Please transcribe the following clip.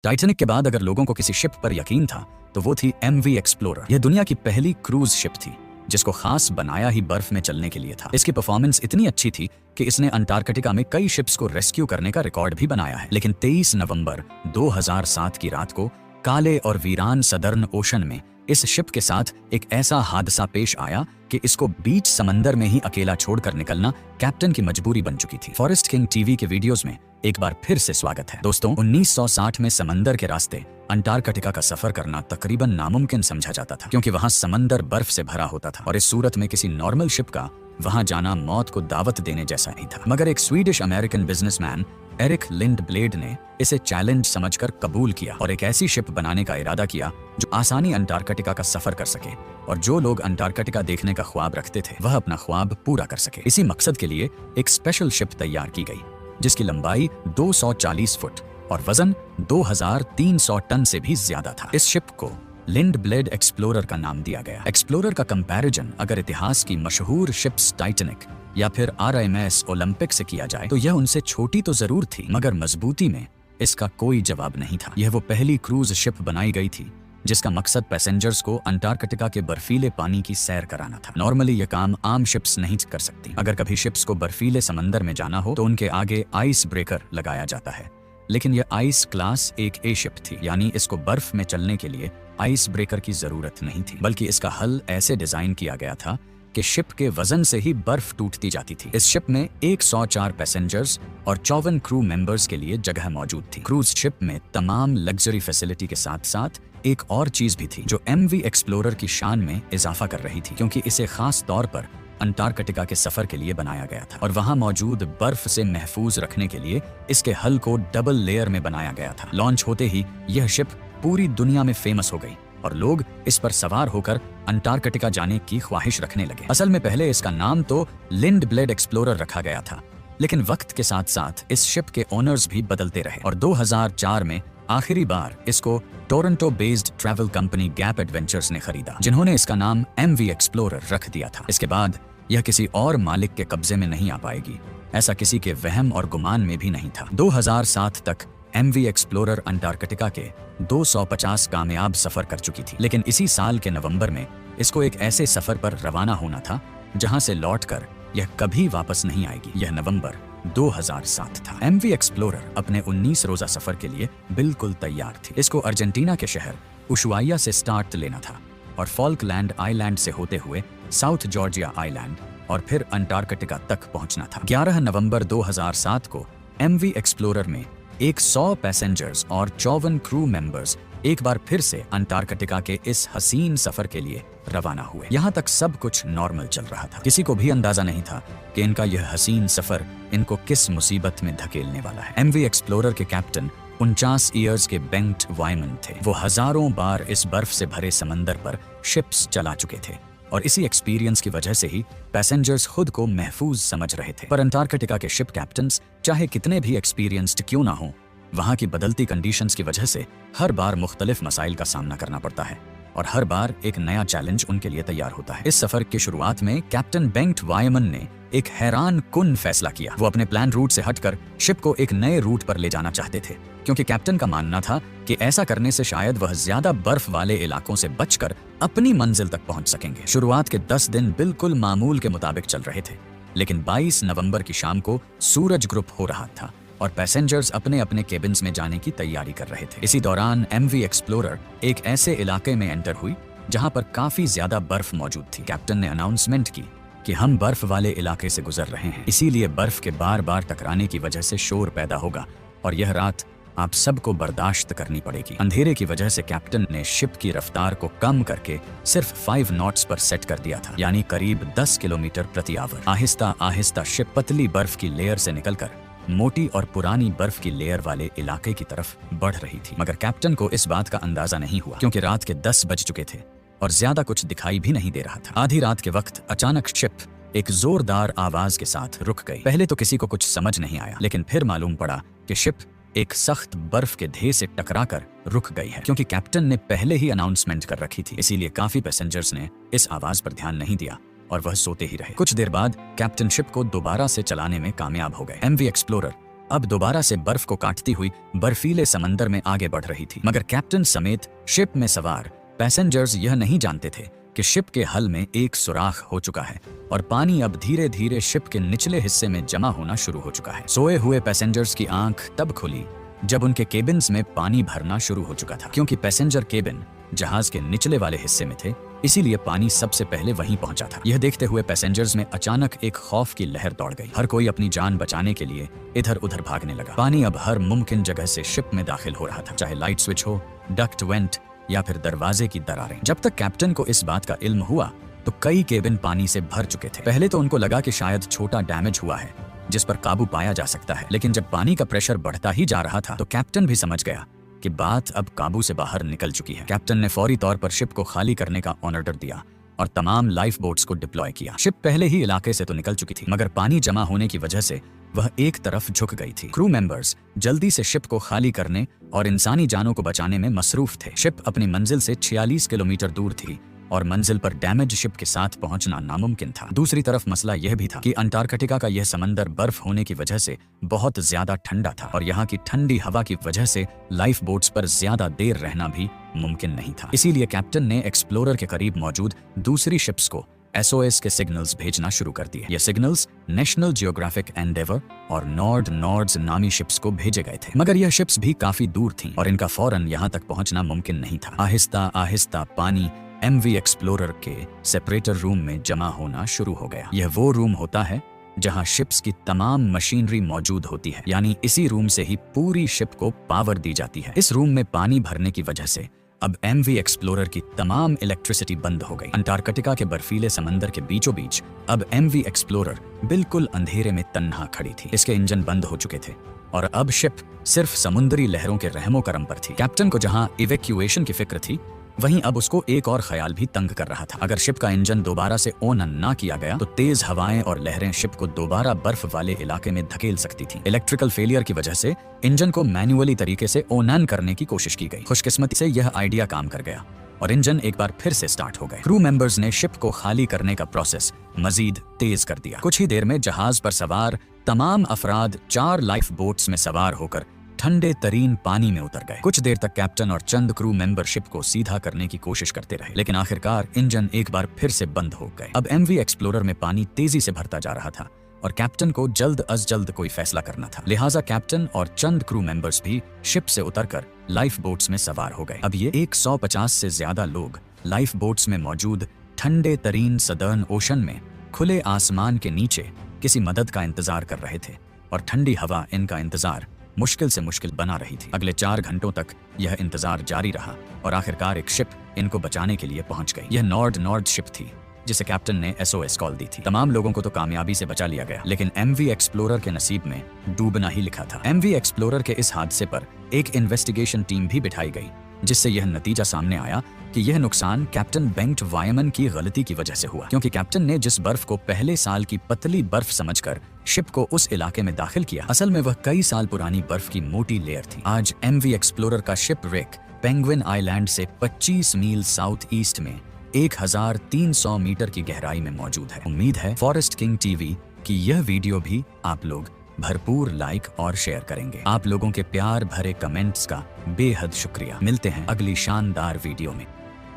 Titanic के बाद अगर लोगों को किसी शिप पर यकीन था तो वो थी MV एक्सप्लोरर। यह दुनिया की पहली क्रूज शिप थी जिसको खास बनाया ही बर्फ में चलने के लिए था। इसकी परफॉर्मेंस इतनी अच्छी थी कि इसने अंटार्कटिका में कई शिप्स को रेस्क्यू करने का रिकॉर्ड भी बनाया है। लेकिन 23 नवंबर 2007 की रात को काले और वीरान सदर्न ओशन में इस शिप के साथ एक ऐसा हादसा पेश आया कि इसको बीच समंदर में ही अकेला छोड़कर निकलना कैप्टन की मजबूरी बन चुकी थी। फॉरेस्ट किंग टीवी के वीडियोस में एक बार फिर से स्वागत है। दोस्तों, 1960 में समंदर के रास्ते अंटार्कटिका का सफर करना तकरीबन नामुमकिन समझा जाता था, क्योंकि वहां समंदर बर्फ से भरा होता था और इस सूरत में किसी नॉर्मल शिप का वहां जाना मौत को दावत देने जैसा ही था। मगर एक स्वीडिश अमेरिकन बिजनेसमैन एरिक लिंडब्लेड ने इसे चैलेंज समझकर कबूल किया और एक ऐसी शिप बनाने का इरादा किया जो आसानी अंटार्कटिका का सफर कर सके और जो लोग अंटार्कटिका देखने का ख्वाब रखते थे वह अपना ख्वाब पूरा कर सके। इसी मकसद के लिए एक स्पेशल शिप तैयार की गई जिसकी लंबाई 240 फुट और वजन 2300 टन से भी ज्यादा था। इस शिप को लिंडब्लेड एक्सप्लोरर का नाम दिया गया। एक्सप्लोरर का कंपैरिजन अगर इतिहास की मशहूर शिप्स टाइटैनिक या फिर RMS ओलंपिक से किया जाए तो यह उनसे छोटी तो जरूर थी, मगर मजबूती में इसका कोई जवाब नहीं था। यह वो पहली क्रूज शिप बनाई गई थी जिसका मकसद पैसेंजर्स को अंटार्कटिका के बर्फीले पानी की सैर कराना था। नॉर्मली यह काम आम शिप्स नहीं कर सकती। अगर कभी शिप्स को बर्फीले समंदर में जाना हो तो उनके आगे आइस ब्रेकर लगाया जाता है, लेकिन यह आइस क्लास एक ए शिप थी, यानी इसको बर्फ में चलने के लिए आइस ब्रेकर की जरूरत नहीं थी, बल्कि इसका हल ऐसे डिजाइन किया गया था कि शिप के वजन से ही बर्फ टूटती जाती थी। इस शिप में 104 पैसेंजर्स और 54 क्रू मेंबर्स के लिए जगह मौजूद थी। क्रूज शिप में तमाम लग्जरी फैसिलिटी के साथ साथ एक और चीज भी थी जो MV एक्सप्लोरर की शान में इजाफा कर रही थी, क्योंकि इसे खास तौर पर अंटार्कटिका के सफर के लिए बनाया गया था और वहां मौजूद बर्फ से महफूज रखने के लिए इसके हल को डबल लेयर में बनाया गया था। लॉन्च होते ही यह शिप पूरी दुनिया में फेमस हो गई और लोग इस पर सवार होकर अंटार्कटिका जाने की ख्वाहिश रखने लगे। असल में पहले इसका नाम तो लिंडब्लेड एक्सप्लोरर रखा गया था, लेकिन वक्त के साथ साथ इस शिप के ओनर्स भी बदलते रहे और 2004 में आखिरी बार इसको Toronto based travel company gap adventures ने खरीदा, जिन्होंने इसका नाम MV एक्सप्लोरर रख दिया था। इसके बाद यह किसी और मालिक के कब्जे में नहीं आ पाएगी, ऐसा किसी के वहम और गुमान में भी नहीं था। 2007 तक MV एक्सप्लोरर अंटार्कटिका के 250 कामयाब सफर कर चुकी थी, लेकिन इसी साल के नवंबर में इसको एक ऐसे सफर पर रवाना होना था जहां से लौटकर यह कभी वापस नहीं आएगी। यह नवंबर 2007 था। MV एक्सप्लोरर अपने 19 रोजा सफर के लिए बिल्कुल तैयार थी। इसको अर्जेंटीना के शहर उशुआइया से स्टार्ट लेना था और फॉल्कलैंड आइलैंड से होते हुए साउथ जॉर्जिया आइलैंड और फिर अंटार्कटिका तक पहुंचना था। 11 नवंबर 2007 को MV एक्सप्लोरर में 100 पैसेंजर्स और 54 क्रू मेंबर्स एक बार फिर से अंटार्कटिका के इस हसीन सफर के लिए रवाना हुए। यहाँ तक सब कुछ नॉर्मल चल रहा था। किसी को भी अंदाजा नहीं था कि इनका यह हसीन सफर इनको किस मुसीबत में धकेलने वाला है। MV एक्सप्लोरर के कैप्टन 49 ईयर्स के बेंट वायमन थे। वो हजारों बार इस बर्फ से भरे समंदर पर शिप्स चला चुके थे और इसी एक्सपीरियंस की वजह से ही पैसेंजर्स खुद को महफूज समझ रहे थे। पर अंटार्कटिका के शिप कैप्टन्स चाहे कितने भी एक्सपीरियंस्ड क्यों ना हो, वहां की बदलती कंडीशंस की वजह से हर बार मुख्तलिफ मसाइल का सामना करना पड़ता है और हर बार एक नया चैलेंज उनके लिए तैयार होता है। इस सफर की शुरुआत में कैप्टन बेंट वायमन ने एक हैरान कुन फैसला किया। वो अपने प्लान रूट से हटकर शिप को एक नए रूट पर ले जाना चाहते थे, क्योंकि कैप्टन का मानना था कि ऐसा करने से शायद वह ज्यादा बर्फ वाले इलाकों से बचकर अपनी मंजिल तक पहुंच सकेंगे। शुरुआत के 10 दिन बिल्कुल मामूल के मुताबिक चल रहे थे, लेकिन 22 नवंबर की शाम को सूरज ग्रुप हो रहा था और पैसेंजर्स अपने अपने केबिन्स में जाने की तैयारी कर रहे थे। इसी दौरान MV एक्सप्लोरर एक ऐसे इलाके में एंटर हुई जहां पर काफी ज्यादा बर्फ मौजूद थी। कैप्टन ने अनाउंसमेंट की कि हम बर्फ वाले इलाके से गुजर रहे हैं, इसीलिए बर्फ के बार बार टकराने की वजह से शोर पैदा होगा और यह रात आप सबको बर्दाश्त करनी पड़ेगी। अंधेरे की वजह से कैप्टन ने शिप की रफ्तार को कम करके सिर्फ 5 नॉट्स पर सेट कर दिया था, यानी करीब 10 किलोमीटर प्रति आवर। आहिस्ता आहिस्ता शिप पतली बर्फ की लेयर से निकलकर मोटी और पुरानी बर्फ की लेयर वाले इलाके की तरफ बढ़ रही थी। मगर कैप्टन को इस बात का अंदाजा नहीं हुआ, क्योंकि रात के 10 बज चुके थे और ज्यादा कुछ दिखाई भी नहीं दे रहा था। आधी रात के वक्त अचानक शिप एक जोरदार आवाज के साथ रुक गई। पहले तो किसी को कुछ समझ नहीं आया, लेकिन फिर मालूम पड़ा कि शिप एक सख्त बर्फ के ढेर से टकराकर रुक गई है। क्योंकि कैप्टन ने पहले ही अनाउंसमेंट कर रखी थी, इसीलिए काफी पैसेंजर्स ने इस आवाज पर ध्यान नहीं दिया और वह सोते ही रहे। कुछ देर बाद कैप्टन शिप को दोबारा से चलाने में कामयाब हो गए। MV एक्सप्लोरर अब दोबारा से बर्फ को काटती हुई बर्फीले समंदर में आगे बढ़ रही थी। मगर कैप्टन समेत शिप में सवार पैसेंजर्स यह नहीं जानते थे कि शिप के हल में एक सुराख हो चुका है और पानी अब धीरे धीरे शिप के निचले हिस्से में जमा होना शुरू हो चुका है। सोए हुए पैसेंजर्स की आंख तब खुली जब उनके केबिन्स में पानी भरना शुरू हो चुका था, क्योंकि पैसेंजर केबिन जहाज के निचले वाले हिस्से में थे, इसीलिए पानी सबसे पहले वहीं पहुंचा था। यह देखते हुए पैसेंजर्स में अचानक एक खौफ की लहर दौड़ गई। हर कोई अपनी जान बचाने के लिए इधर उधर भागने लगा। पानी अब हर मुमकिन जगह से शिप में दाखिल हो रहा था, चाहे लाइट स्विच हो, डक्ट वेंट या फिर दरवाजे की दरारें। जब तक कैप्टन को इस बात का इल्म हुआ तो कई केबिन पानी से भर चुके थे। पहले तो उनको लगा कि शायद छोटा डैमेज हुआ है जिस पर काबू पाया जा सकता है, लेकिन जब पानी का प्रेशर बढ़ता ही जा रहा था तो कैप्टन भी समझ गया कि बात अब काबू से बाहर निकल चुकी है। कैप्टन ने फौरी तौर पर शिप को खाली करने का ऑर्डर दिया और तमाम लाइफ बोट्स को डिप्लॉय किया। शिप पहले ही इलाके से तो निकल चुकी थी, मगर पानी जमा होने की वजह से वह एक तरफ झुक गई थी। क्रू मेंबर्स जल्दी से शिप को खाली करने और इंसानी जानों को बचाने में मसरूफ थे। शिप अपनी मंजिल से 46 किलोमीटर दूर थी और मंजिल पर डैमेज शिप के साथ पहुंचना नामुमकिन था। दूसरी तरफ मसला यह भी था कि अंटार्कटिका का यह समंदर बर्फ होने की वजह से बहुत ज्यादा ठंडा था और यहाँ की ठंडी हवा की वजह से लाइफ बोट्स पर ज्यादा देर रहना भी मुमकिन नहीं था। इसीलिए कैप्टन ने एक्सप्लोरर के करीब मौजूद दूसरी शिप्स को SOS के सिग्नल्स भेजना शुरू कर दिए। ये सिग्नल्स नेशनल जियोग्राफिक एंडेवर और नॉर्ड्स नामी शिप्स को भेजे गए थे, मगर यह शिप्स भी काफी दूर थीं और इनका फौरन यहाँ तक पहुंचना मुमकिन नहीं था। आहिस्ता आहिस्ता पानी MV एक्सप्लोरर के सेपरेटर रूम में जमा होना शुरू हो गया। यह वो रूम होता है जहां शिप्स की तमाम मशीनरी मौजूद होती है, यानी इसी रूम से ही पूरी शिप को पावर दी जाती है। इस रूम में पानी भरने की वजह से अब MV एक्सप्लोरर की तमाम इलेक्ट्रिसिटी बंद हो गई। अंटार्कटिका के बर्फीले समंदर के बीचों बीच अब MV एक्सप्लोरर बिल्कुल अंधेरे में तन्हा खड़ी थी। इसके इंजन बंद हो चुके थे और अब शिप सिर्फ समुद्री लहरों के रहमो करम पर थी। कैप्टन को जहां इवैक्यूएशन की फिक्र थी, वहीं अब उसको एक और ख्याल भी तंग कर रहा था। अगर शिप का इंजन दोबारा से ऑन ना किया गया तो तेज हवाएं और लहरें शिप को दोबारा बर्फ वाले इलाके में धकेल सकती थी। इलेक्ट्रिकल फेलियर की वजह से इंजन को मैन्युअली तरीके से ऑन करने की कोशिश की गई। खुशकिस्मती से यह आइडिया काम कर गया और इंजन एक बार फिर से स्टार्ट हो गए। क्रू मेंबर्स ने शिप को खाली करने का प्रोसेस मजीद तेज कर दिया। कुछ ही देर में जहाज पर सवार तमाम अफराद 4 लाइफ बोट्स में सवार होकर ठंडे तरीन पानी में उतर गए। कुछ देर तक कैप्टन और चंद क्रू मेंबर शिप को सीधा करने की कोशिश करते रहे, लेकिन आखिरकार इंजन एक बार फिर से बंद हो गए। अब MV एक्सप्लोरर में पानी तेजी से भरता जा रहा था और कैप्टन को जल्द अज जल्द कोई फैसला करना था। लिहाजा कैप्टन और चंद क्रू मेंबर्स भी शिप से उतरकर लाइफ बोट्स में सवार हो गए। अब ये 150 से ज्यादा लोग लाइफ बोट्स में मौजूद ठंडे तरीन सदर्न ओशन में खुले आसमान के नीचे किसी मदद का इंतजार कर रहे थे और ठंडी हवा इनका इंतजार मुश्किल से मुश्किल बना रही थी। अगले 4 घंटों तक यह इंतजार जारी रहा और आखिरकार एक शिप इनको बचाने के लिए पहुंच गई। यह नॉर्ड शिप थी जिसे कैप्टन ने SOS कॉल दी थी। तमाम लोगों को तो कामयाबी से बचा लिया गया, लेकिन MV एक्सप्लोरर के नसीब में डूबना ही लिखा था। MV एक्सप्लोरर के इस हादसे पर एक इन्वेस्टिगेशन टीम भी बिठाई गई, जिससे यह नतीजा सामने आया कि यह नुकसान कैप्टन बेंट वायमन की गलती की वजह से हुआ, क्योंकि कैप्टन ने जिस बर्फ को पहले साल की पतली बर्फ समझकर शिप को उस इलाके में दाखिल किया, असल में वह कई साल पुरानी बर्फ की मोटी लेयर थी। आज MV एक्सप्लोरर का शिप रेक पेंगुइन आइलैंड से 25 मील साउथ ईस्ट में 1300 मीटर की गहराई में मौजूद है। उम्मीद है फॉरेस्ट किंग टीवी की यह वीडियो भी आप लोग भरपूर लाइक और शेयर करेंगे। आप लोगों के प्यार भरे कमेंट्स का बेहद शुक्रिया। मिलते हैं अगली शानदार वीडियो में।